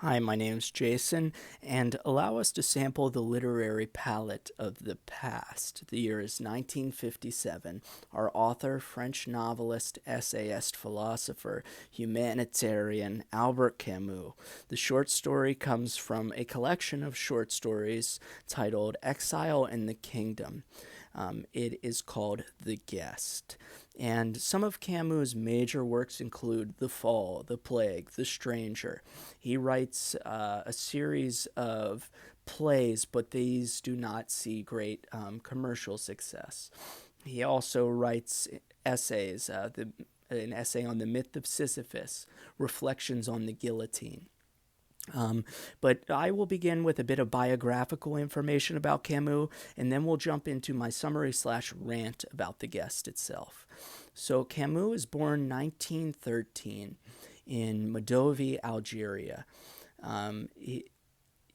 Hi, my name's Jason, and allow us to sample the literary palette of the past. The year is 1957. Our author, French novelist, essayist, philosopher, humanitarian Albert Camus. The short story comes from a collection of short stories titled Exile in the Kingdom. It is called The Guest. And some of Camus' major works include The Fall, The Plague, The Stranger. He writes a series of plays, but these do not see great commercial success. He also writes essays, an essay on the myth of Sisyphus, reflections on the guillotine. Um, but I will begin with a bit of biographical information about Camus, and then we'll jump into my summary slash rant about the guest itself. So Camus was born 1913 in Modovi, Algeria, um,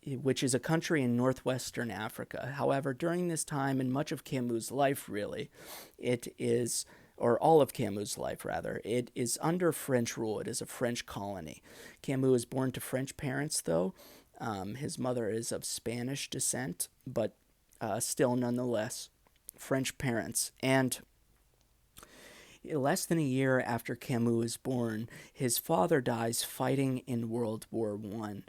which is a country in northwestern Africa. However, during this time and much of Camus' life, really, it is, or all of Camus' life rather, it is under French rule. It is a French colony. Camus was born to French parents, though. His mother is of Spanish descent, but still, nonetheless, French parents. And less than a year after Camus was born, his father dies fighting in World War One.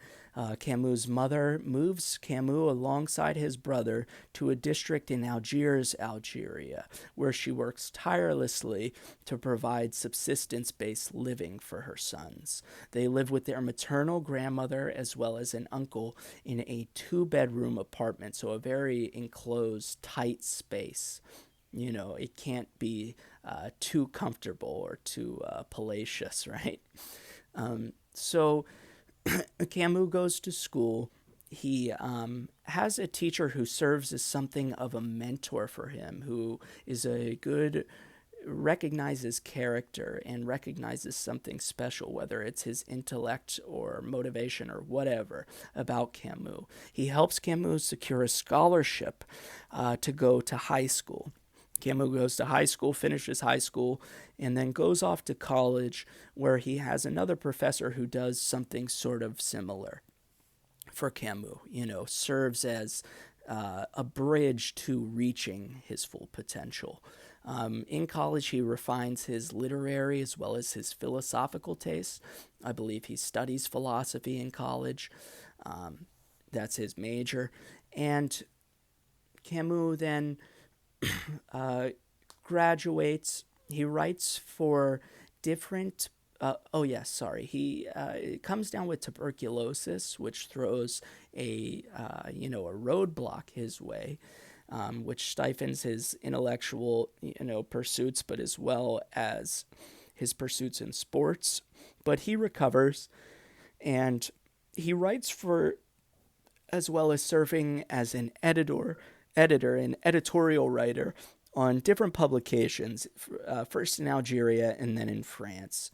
Camus' mother moves Camus alongside his brother to a district in Algiers, Algeria, where she works tirelessly to provide subsistence based living for her sons. They live with their maternal grandmother as well as an uncle in a two-bedroom apartment, so a very enclosed, tight space. It can't be too comfortable or too palatial, right? So Camus goes to school. He has a teacher who serves as something of a mentor for him, who is a good, recognizes character and recognizes something special, whether it's his intellect or motivation or whatever about Camus. He helps Camus secure a scholarship to go to high school. Camus goes to high school, finishes high school, and then goes off to college where he has another professor who does something sort of similar for Camus, serves as a bridge to reaching his full potential. In college, he refines his literary as well as his philosophical tastes. I believe he studies philosophy in college. That's his major. And Camus then uh, graduates. He writes for different. Oh yes, sorry. He comes down with tuberculosis, which throws a roadblock his way, which stifles his intellectual pursuits, but as well as his pursuits in sports. But he recovers, and he writes for, as well as serving as an editor and editorial writer on different publications, first in Algeria and then in France.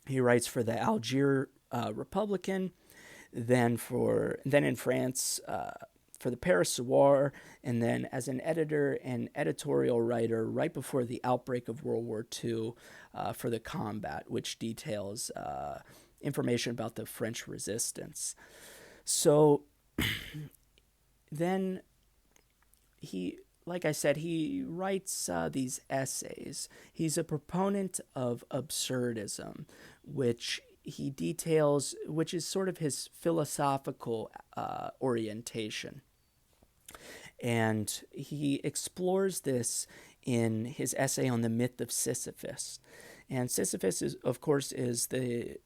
He writes for the Algiers Republican, then in France for the Paris Soir, and then as an editor and editorial writer right before the outbreak of World War II for the Combat, which details information about the French resistance. So then like I said, he writes these essays. He's a proponent of absurdism, which he details, which is sort of his philosophical orientation. And he explores this in his essay on the myth of Sisyphus. And Sisyphus, is, of course, is the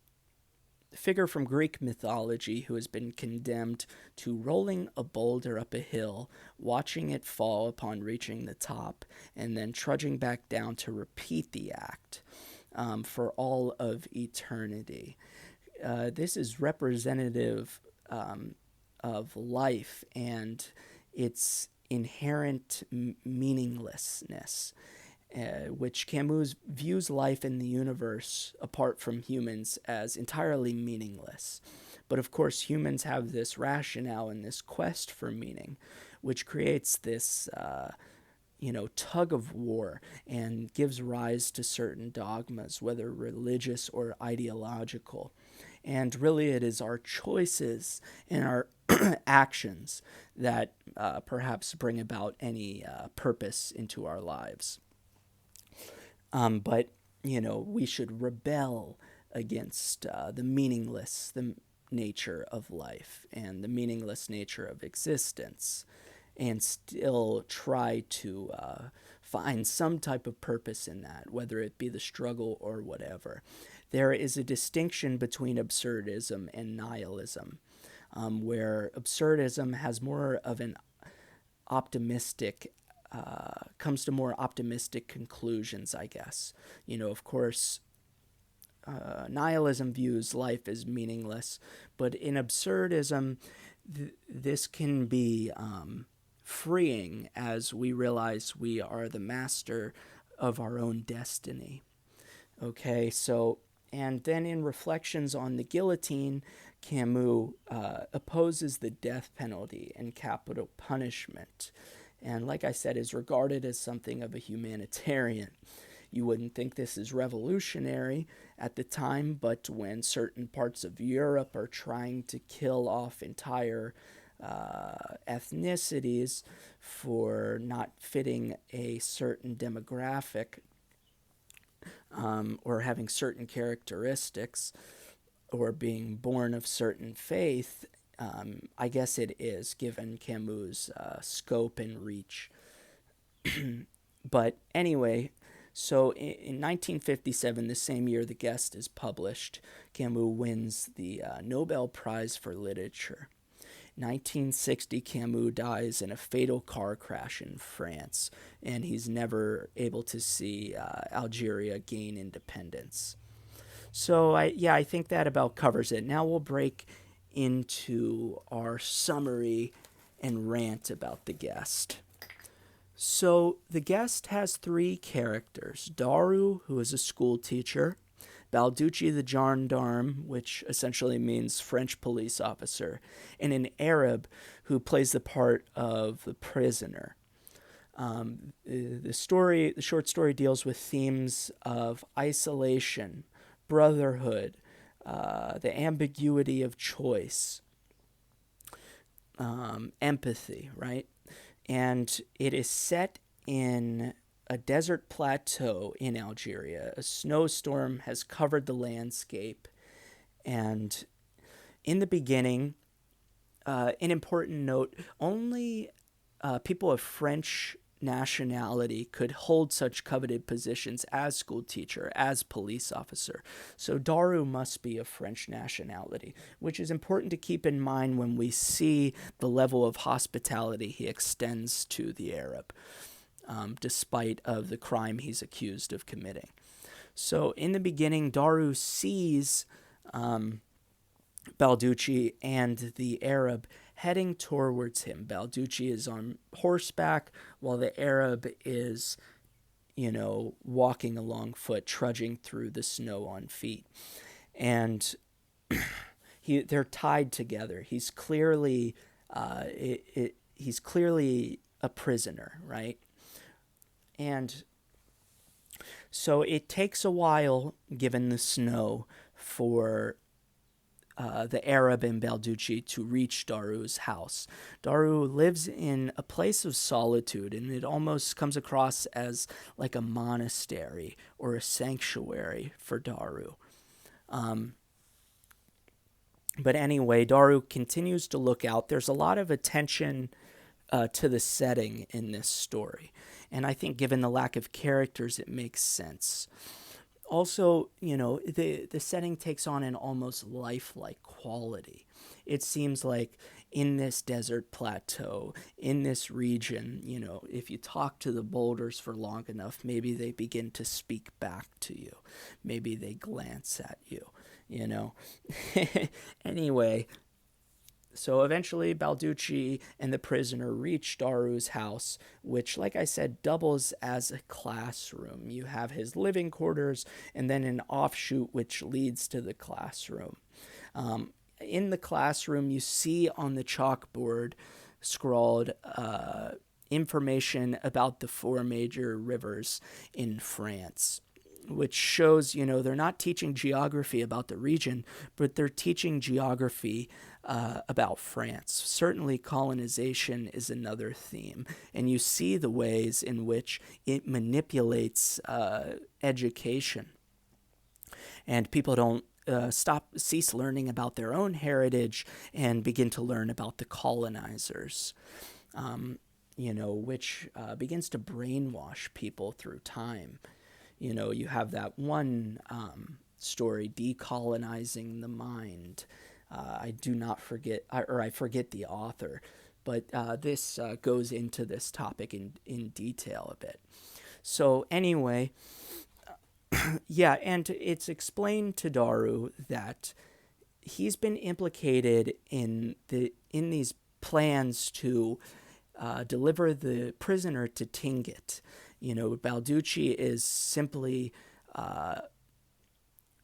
figure from Greek mythology who has been condemned to rolling a boulder up a hill, watching it fall upon reaching the top, and then trudging back down to repeat the act for all of eternity. This is representative of life and its inherent meaninglessness, which Camus views life in the universe apart from humans as entirely meaningless. But of course, humans have this rationale and this quest for meaning, which creates this, tug of war and gives rise to certain dogmas, whether religious or ideological. And really, it is our choices and our actions that perhaps bring about any purpose into our lives. But, we should rebel against the nature of life and the meaningless nature of existence, and still try to find some type of purpose in that, whether it be the struggle or whatever. There is a distinction between absurdism and nihilism, where absurdism has more of an optimistic comes to more optimistic conclusions, I guess. Of course, nihilism views life as meaningless, but in absurdism, this can be freeing as we realize we are the master of our own destiny. Okay, so, and then in Reflections on the Guillotine, Camus opposes the death penalty and capital punishment, and like I said, is regarded as something of a humanitarian. You wouldn't think this is revolutionary at the time, but when certain parts of Europe are trying to kill off entire ethnicities for not fitting a certain demographic, or having certain characteristics, or being born of certain faith, I guess it is, given Camus' scope and reach. But anyway, so in 1957, the same year The Guest is published, Camus wins the Nobel Prize for Literature. 1960, Camus dies in a fatal car crash in France, and he's never able to see Algeria gain independence. So I think that about covers it. Now we'll break into our summary and rant about The Guest. So The Guest has three characters: Daru, who is a school teacher; Balducci the gendarme, which essentially means French police officer; and an Arab who plays the part of the prisoner. The short story deals with themes of isolation, brotherhood, the ambiguity of choice, empathy, right? And it is set in a desert plateau in Algeria. A snowstorm has covered the landscape, and in the beginning, an important note: only people of French nationality could hold such coveted positions as school teacher, as police officer. So Daru must be of French nationality, which is important to keep in mind when we see the level of hospitality he extends to the Arab, despite of the crime he's accused of committing. So in the beginning, Daru sees Balducci and the Arab heading towards him. Balducci is on horseback, while the Arab is, walking along foot, trudging through the snow on feet. And they're tied together. He's clearly he's clearly a prisoner, right? And so it takes a while, given the snow, for the Arab and Balducci to reach Daru's house. Daru lives in a place of solitude, and it almost comes across as like a monastery or a sanctuary for Daru. But anyway, Daru continues to look out. There's a lot of attention to the setting in this story, and I think given the lack of characters, it makes sense. Also, the setting takes on an almost lifelike quality. It seems like in this desert plateau, in this region, if you talk to the boulders for long enough, maybe they begin to speak back to you. Maybe they glance at you, Anyway, so eventually Balducci and the prisoner reach Daru's house, which, like I said, doubles as a classroom. You have his living quarters and then an offshoot which leads to the classroom. In the classroom, you see on the chalkboard scrawled information about the four major rivers in France. which shows, they're not teaching geography about the region, but they're teaching geography about France. Certainly, colonization is another theme, and you see the ways in which it manipulates education, and people don't cease learning about their own heritage and begin to learn about the colonizers. Which begins to brainwash people through time. You have that one story, Decolonizing the Mind. I do not forget, or I forget the author, but this goes into this topic in detail a bit. So anyway, yeah, and it's explained to Daru that he's been implicated in these plans to deliver the prisoner to Tingit. Balducci is simply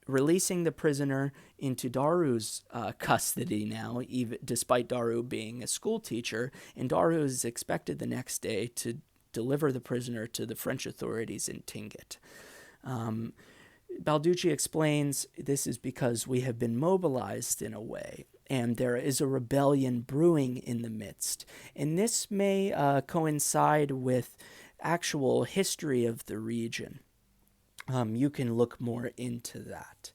releasing the prisoner into Daru's custody now, even despite Daru being a school teacher, and Daru is expected the next day to deliver the prisoner to the French authorities in Tingit. Balducci explains this is because we have been mobilized in a way, and there is a rebellion brewing in the midst. And this may coincide with actual history of the region. You can look more into that.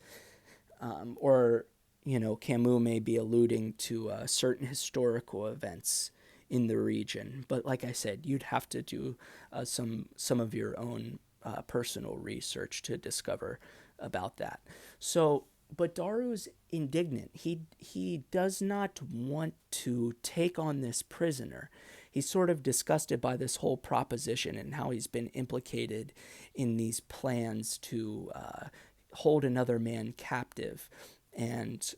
Or Camus may be alluding to certain historical events in the region. But like I said, you'd have to do some of your own personal research to discover about that. So, but Daru's indignant. He does not want to take on this prisoner. He's sort of disgusted by this whole proposition and how he's been implicated in these plans to hold another man captive and,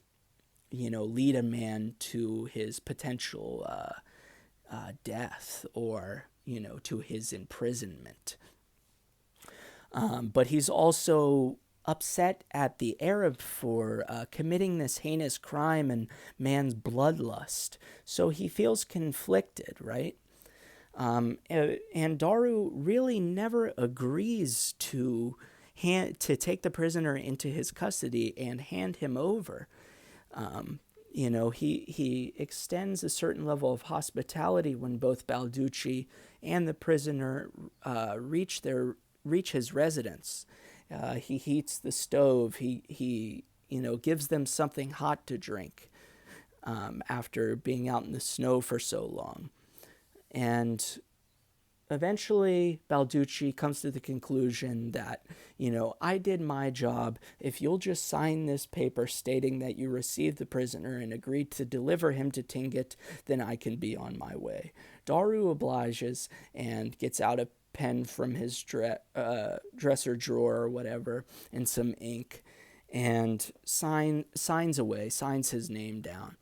lead a man to his potential death or, to his imprisonment. But he's also upset at the Arab for committing this heinous crime and man's bloodlust. So he feels conflicted, right? And Daru really never agrees to take the prisoner into his custody and hand him over. He extends a certain level of hospitality when both Balducci and the prisoner reach his residence. He heats the stove. He gives them something hot to drink after being out in the snow for so long. And eventually, Balducci comes to the conclusion that, I did my job. If you'll just sign this paper stating that you received the prisoner and agreed to deliver him to Tingit, then I can be on my way. Daru obliges and gets out a pen from his dresser drawer or whatever and some ink and signs his name down.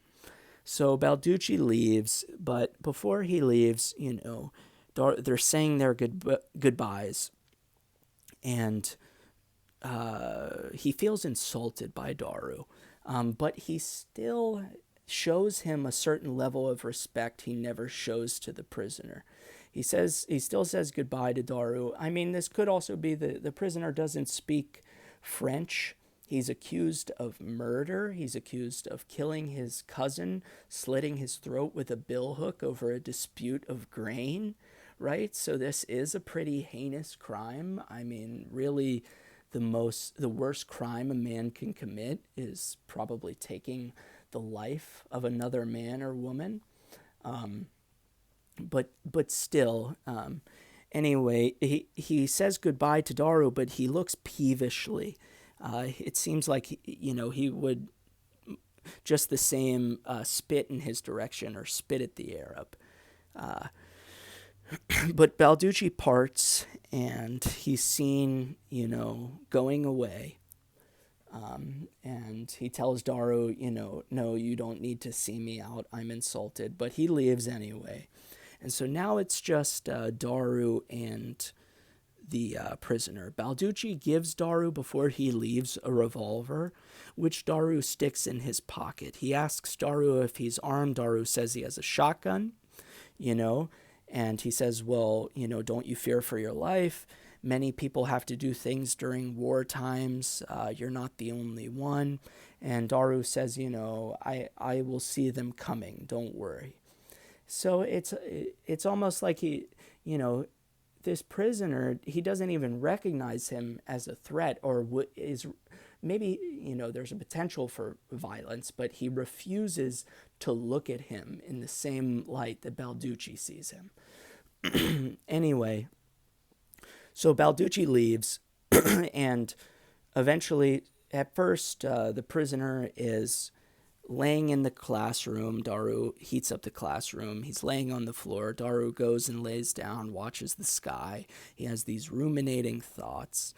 So Balducci leaves, but before he leaves, they're saying their goodbyes, and he feels insulted by Daru, but he still shows him a certain level of respect he never shows to the prisoner. He still says goodbye to Daru. I mean, this could also be the prisoner doesn't speak French. He's accused of murder. He's accused of killing his cousin, slitting his throat with a billhook over a dispute of grain, right? So this is a pretty heinous crime. I mean, really, the worst crime a man can commit is probably taking the life of another man or woman. But still, anyway, he says goodbye to Daru, but he looks peevishly. It seems like, he would just the same spit in his direction or spit at the Arab. But Balducci parts, and he's seen, going away. And he tells Daru, no, you don't need to see me out. I'm insulted. But he leaves anyway. And so now it's just Daru and the prisoner. Balducci gives Daru, before he leaves, a revolver, which Daru sticks in his pocket. He asks Daru if he's armed. Daru says he has a shotgun, and he says, well, don't you fear for your life? Many people have to do things during war times. You're not the only one. And Daru says, I will see them coming. Don't worry. So it's almost like you know, this prisoner, he doesn't even recognize him as a threat, or is maybe, there's a potential for violence, but he refuses to look at him in the same light that Balducci sees him. Anyway, so Balducci leaves, and eventually, at first, the prisoner is laying in the classroom. Daru heats up the classroom. He's laying on the floor. Daru goes and lays down, watches the sky. He has these ruminating thoughts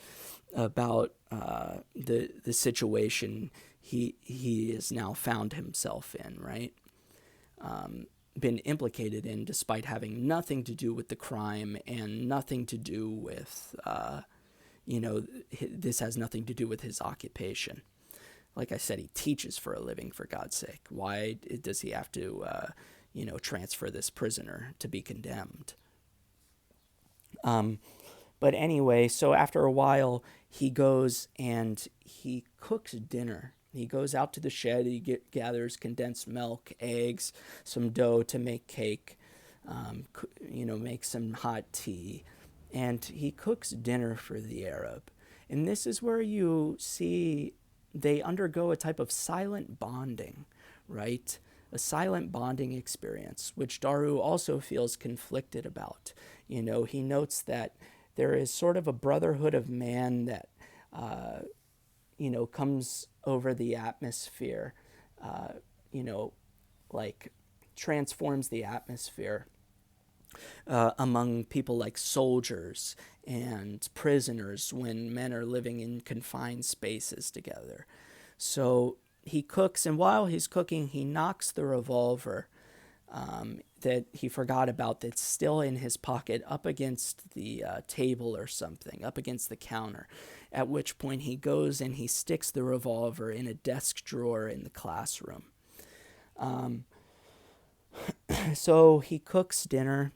about the situation he has now found himself in, right? Been implicated in, despite having nothing to do with the crime and nothing to do with, this has nothing to do with his occupation. Like I said, he teaches for a living, for God's sake. Why does he have to, transfer this prisoner to be condemned? But anyway, so after a while, he goes and he cooks dinner. He goes out to the shed. He gathers condensed milk, eggs, some dough to make cake, make some hot tea. And he cooks dinner for the Arab. And this is where you see they undergo a type of silent bonding, right? A silent bonding experience, which Daru also feels conflicted about. He notes that there is sort of a brotherhood of man that, comes over the atmosphere, like transforms the atmosphere among people like soldiers and prisoners when men are living in confined spaces together. So he cooks, and while he's cooking, he knocks the revolver that he forgot about that's still in his pocket up against the table or something, up against the counter, at which point he goes and he sticks the revolver in a desk drawer in the classroom. So he cooks dinner,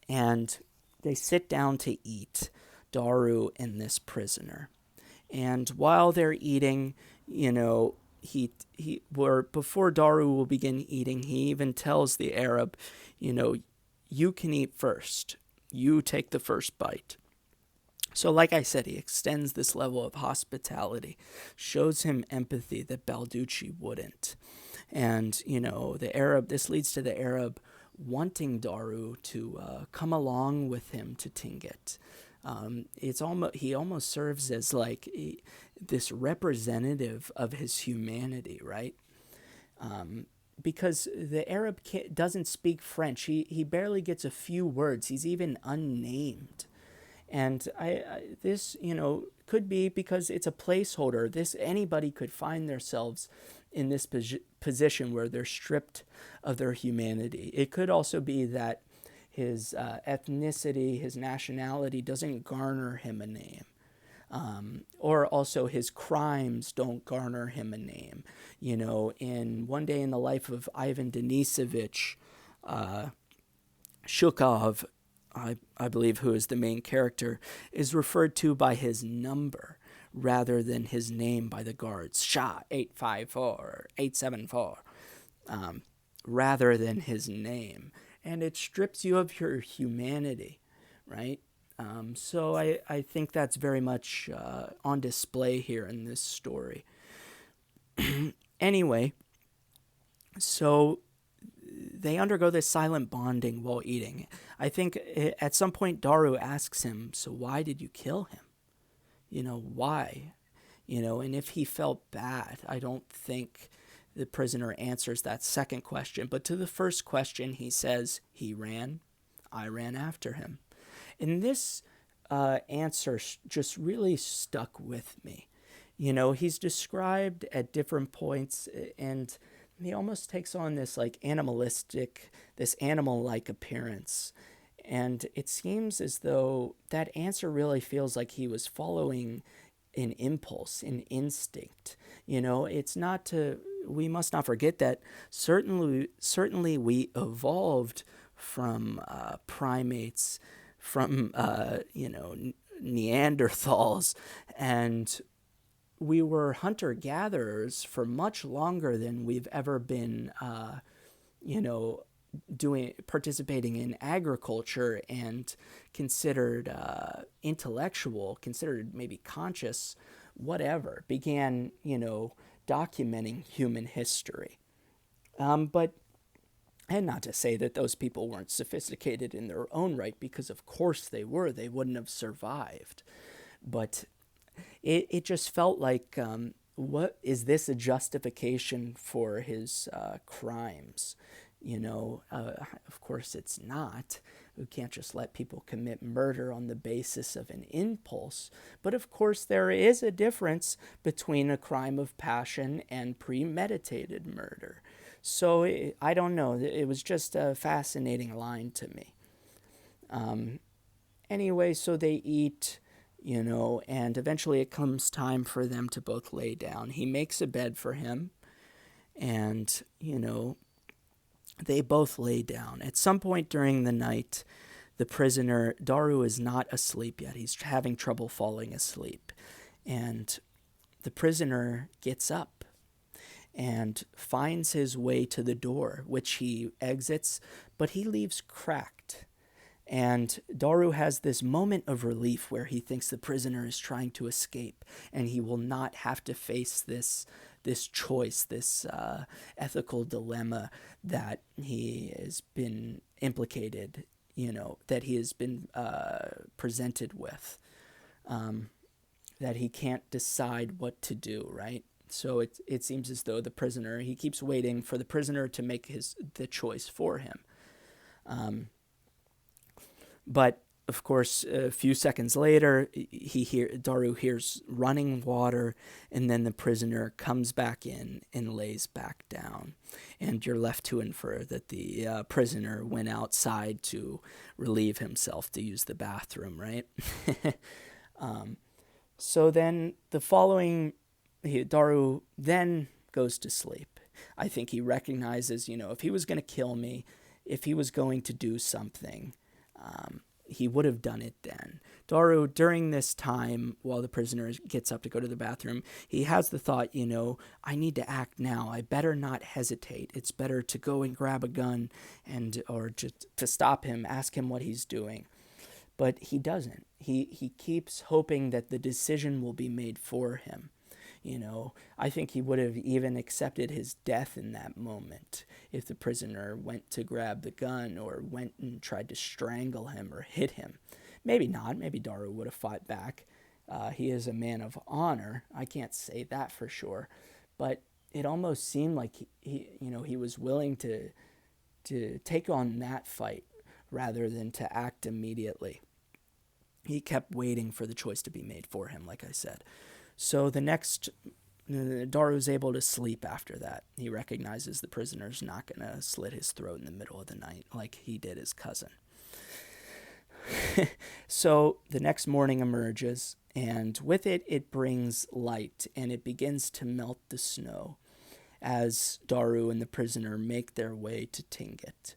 and they sit down to eat, Daru and this prisoner. And while they're eating, before Daru will begin eating, he even tells the Arab, you can eat first. You take the first bite. So like I said, he extends this level of hospitality, shows him empathy that Balducci wouldn't. And, this leads to the Arab wanting Daru to come along with him to Tingit. He almost serves as like this representative of his humanity, right? Because the Arab doesn't speak French. He barely gets a few words. He's even unnamed. And this could be because it's a placeholder. Anybody could find themselves in this position where they're stripped of their humanity. It could also be that his ethnicity, his nationality doesn't garner him a name. Or also his crimes don't garner him a name. In One Day in the Life of Ivan Denisovich, Shukov, I believe, who is the main character, is referred to by his number rather than his name by the guards. Shah 854, 874, rather than his name. And it strips you of your humanity, right? So I think that's very much on display here in this story. Anyway, so they undergo this silent bonding while eating. I think at some point Daru asks him, so why did you kill him? Why? And if he felt bad. I don't think the prisoner answers that second question. But to the first question, he says, he ran. I ran after him. And this answer just really stuck with me. He's described at different points, and he almost takes on this like this animal-like appearance. And it seems as though that answer really feels like he was following an impulse, an instinct. It's not we must not forget that certainly we evolved from primates, from, Neanderthals, and we were hunter-gatherers for much longer than we've ever been, you know, participating in agriculture and considered intellectual, considered maybe conscious, whatever, began, documenting human history. But and not to say that those people weren't sophisticated in their own right, because of course they were. They wouldn't have survived. But it just felt like, what is this a justification for his crimes? Of course it's not. We can't just let people commit murder on the basis of an impulse. But of course there is a difference between a crime of passion and premeditated murder. So I don't know. It was just a fascinating line to me. Anyway, so they eat, and eventually it comes time for them to both lay down. He makes a bed for him, and, they both lay down. At some point during the night, the prisoner, Daru, is not asleep yet. He's having trouble falling asleep. And the prisoner gets up and finds his way to the door, which he exits, but he leaves cracked. And Daru has this moment of relief where he thinks the prisoner is trying to escape, and he will not have to face this choice, this ethical dilemma that he has been implicated, that he has been presented with, that he can't decide what to do, right? So it seems as though he keeps waiting for the prisoner to make the choice for him. But of course, a few seconds later, Daru hears running water, and then the prisoner comes back in and lays back down. And you're left to infer that the prisoner went outside to relieve himself, to use the bathroom, right? So then Daru then goes to sleep. I think he recognizes, if he was going to kill me, if he was going to do something, he would have done it then. Daru, during this time, while the prisoner gets up to go to the bathroom, he has the thought, I need to act now. I better not hesitate. It's better to go and grab a gun or just to stop him, ask him what he's doing. But he doesn't. He keeps hoping that the decision will be made for him. I think he would have even accepted his death in that moment if the prisoner went to grab the gun or went and tried to strangle him or hit him. Maybe not. Maybe Daru would have fought back. He is a man of honor. I can't say that for sure. But it almost seemed like he was willing to take on that fight rather than to act immediately. He kept waiting for the choice to be made for him, like I said. So Daru's able to sleep after that. He recognizes the prisoner's not going to slit his throat in the middle of the night like he did his cousin. So the next morning emerges, and with it, it brings light, and it begins to melt the snow as Daru and the prisoner make their way to Tingit.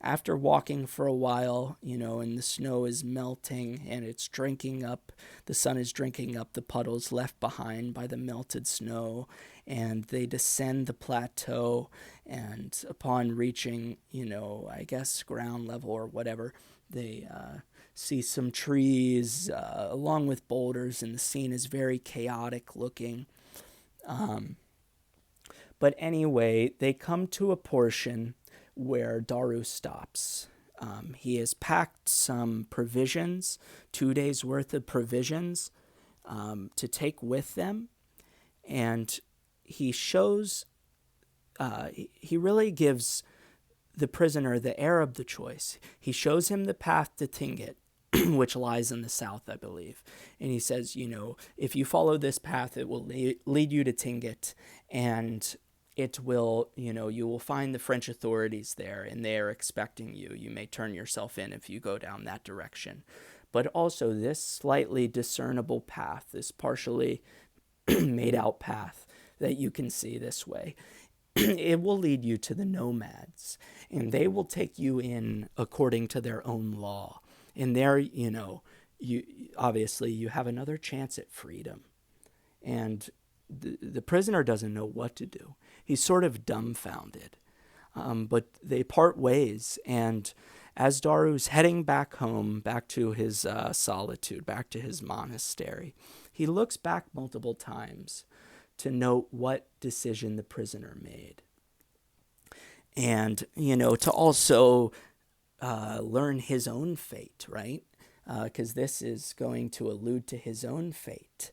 After walking for a while, and the snow is melting and it's drinking up, the sun is drinking up the puddles left behind by the melted snow, and they descend the plateau, and upon reaching, I guess ground level or whatever, they see some trees along with boulders, and the scene is very chaotic looking. But anyway, they come to a portion where Daru stops. He has packed some provisions, 2 days worth of provisions, to take with them. And he really gives the prisoner the Arab the choice. He shows him the path to Tingit, which lies in the south, I believe. And he says, if you follow this path, it will lead you to Tingit, and it will, you will find the French authorities there, and they are expecting you. You may turn yourself in if you go down that direction. But also this slightly discernible path, this partially made out path that you can see this way, it will lead you to the nomads, and they will take you in according to their own law. And there, you obviously you have another chance at freedom. And the prisoner doesn't know what to do. He's sort of dumbfounded. But they part ways, and as Daru's heading back home, back to his solitude, back to his monastery, he looks back multiple times to note what decision the prisoner made. And, to also learn his own fate, right? Because this is going to allude to his own fate.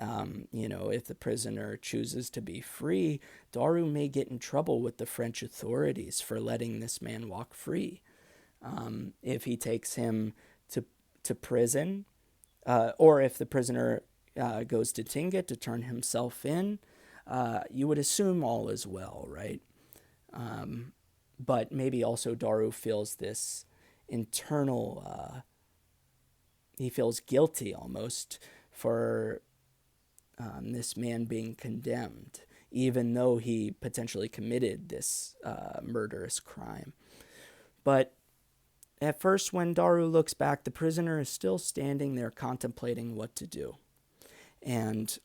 If the prisoner chooses to be free, Daru may get in trouble with the French authorities for letting this man walk free. If he takes him to prison, or if the prisoner goes to Tingit to turn himself in, you would assume all is well, right? But maybe also Daru feels this internal, he feels guilty almost for this man being condemned, even though he potentially committed this murderous crime. But at first, when Daru looks back, the prisoner is still standing there contemplating what to do. And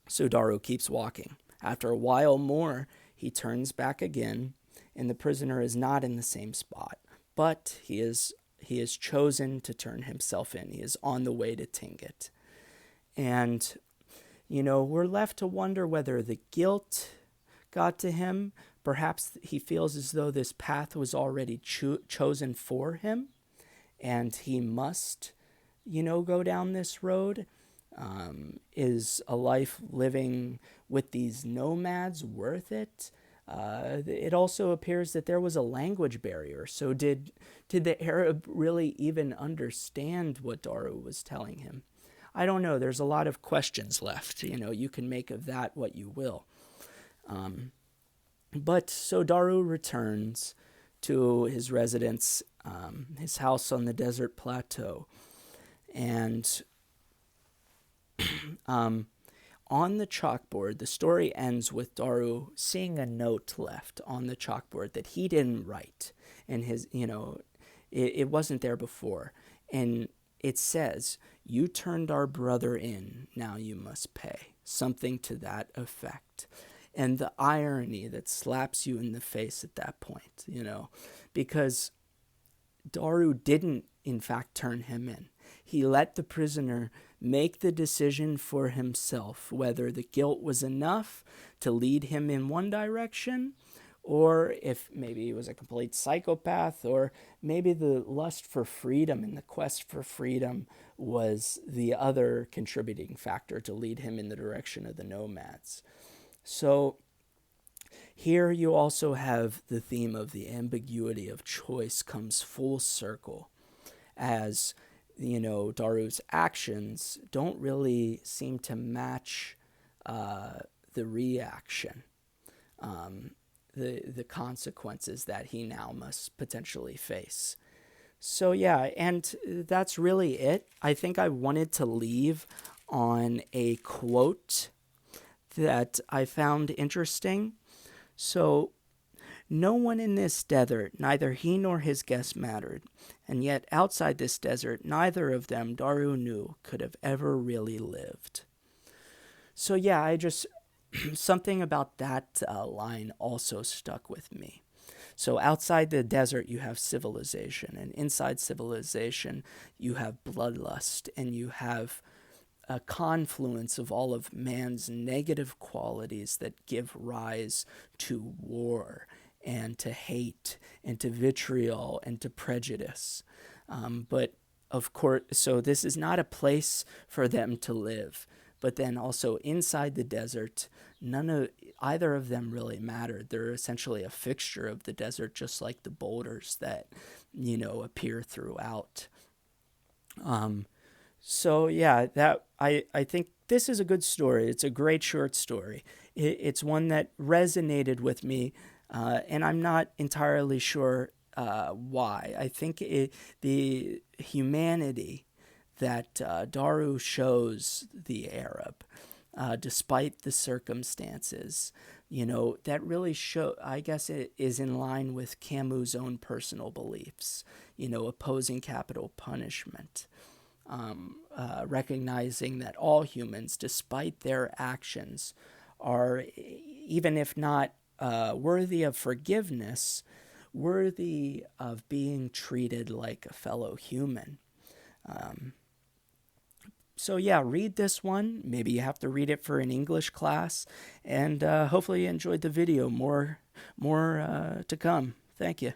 so Daru keeps walking. After a while more, he turns back again, and the prisoner is not in the same spot, but he is chosen to turn himself in. He is on the way to Tingit. And, we're left to wonder whether the guilt got to him. Perhaps he feels as though this path was already chosen for him, and he must, go down this road. Is a life living with these nomads worth it? It also appears that there was a language barrier. So did the Arab really even understand what Daru was telling him? I don't know. There's a lot of questions left. You can make of that what you will. But so Daru returns to his residence, his house on the desert plateau. And on the chalkboard, the story ends with Daru seeing a note left on the chalkboard that he didn't write. And it wasn't there before. And it says, "You turned our brother in, now you must pay." Something to that effect. And the irony that slaps you in the face at that point, because Daru didn't, in fact, turn him in. He let the prisoner make the decision for himself, whether the guilt was enough to lead him in one direction, or if maybe he was a complete psychopath, or maybe the lust for freedom and the quest for freedom was the other contributing factor to lead him in the direction of the nomads. So here you also have the theme of the ambiguity of choice comes full circle, as Daru's actions don't really seem to match the reaction, the consequences that he now must potentially face. So yeah, and that's really it. I think I wanted to leave on a quote that I found interesting. So, "No one in this desert, neither he nor his guests mattered, and yet outside this desert, neither of them, Daru knew, could have ever really lived." So yeah, something about that line also stuck with me. So outside the desert, you have civilization, and inside civilization, you have bloodlust, and you have a confluence of all of man's negative qualities that give rise to war and to hate and to vitriol and to prejudice. But of course, so this is not a place for them to live. But then also inside the desert, either of them really mattered. They're essentially a fixture of the desert, just like the boulders that, appear throughout. So yeah, that I think this is a good story. It's a great short story. It's one that resonated with me, and I'm not entirely sure why. I think the humanity that Daru shows the Arab, despite the circumstances, that really I guess it is in line with Camus' own personal beliefs, opposing capital punishment. recognizing that all humans, despite their actions, are, even if not worthy of forgiveness, worthy of being treated like a fellow human. So yeah, read this one. Maybe you have to read it for an English class, and hopefully you enjoyed the video. More to come. Thank you.